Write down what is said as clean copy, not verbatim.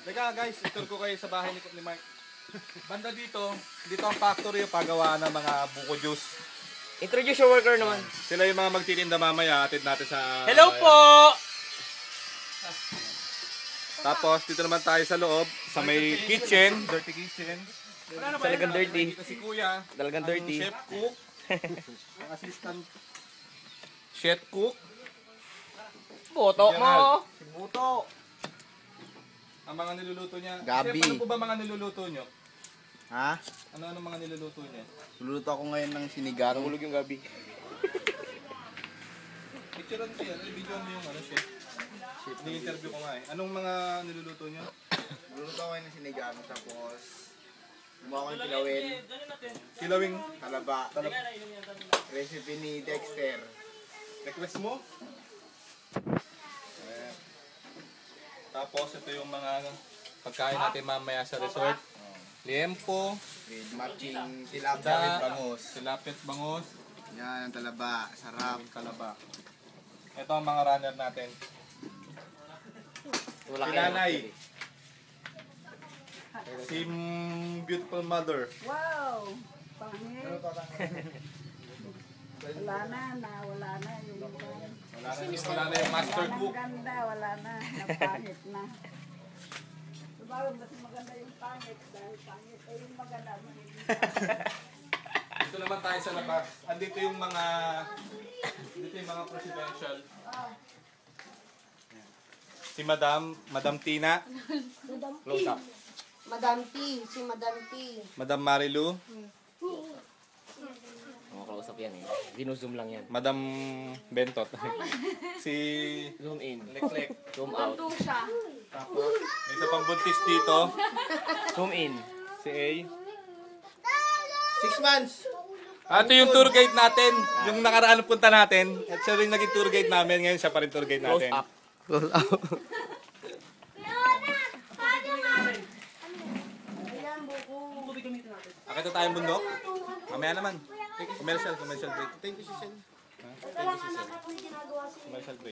Teka guys, itur ko kayo sa bahay ni Mark. Banda dito ang factory yung paggawa ng mga buko juice. Introduce your worker naman. Sila yung mga magtitinda mamaya, atid natin sa... Hello po! Tapos dito naman tayo sa loob, sa may kitchen, dirty kitchen. Talagang dirty. Dito si Kuya, Talagang ang dirty. chef cook, ang assistant chef cook, Boto mo! si Buto. Ang mga niluluto niya. Gabi. Chef, ano po ba mga niluluto niyo? Ha? Ano mga niluluto niya? Luluto ako ngayon ng sinigang. Nahulog yung gabi. Picturean mo siya, video mo yung ano chef. Ni-interview ko nga eh. Anong mga niluluto niyo? Luluto ako ngayon ng sinigang. Tapos, gumawa ko ng kilawin. Kilawing Talaba. Recipe ni Dexter. request mo? Ayan. Tapos ito yung mga pagkain natin mamaya sa resort. Liempo, With matching tilapia with bangus. tilapia at bangus, Yan ang talaba. Sarap. talaba. Ito ang mga runner natin. Wala Si kayo. Nanay. Si beautiful mother. Wow! Pangit. Wala na yung Wala na yung master cook. ganda, wala na. Napangit na. Sabagay, mas maganda yung pangit dahil pangit. Eh, yung maganda. Dito naman tayo sa labas. Andito yung mga presidential. Si Madam Tina, close up. Madam T, si Madam T. Madam Marilu, Mga close up yan eh. Dino-zoom lang yan. Madam Bentot. Si Zoom in. Leklek. Zoom out. siya. Tapos may isa pang buntis dito. Zoom in. Si A. 6 months! Ito yung tour guide natin. Yung nakaraan punta natin. At siya rin naging tour guide namin. Ngayon siya pa rin tour guide Close natin. up. Akita tayong bundok. Mamaya naman. Commercial break. Thank you, Cecil. Commercial break.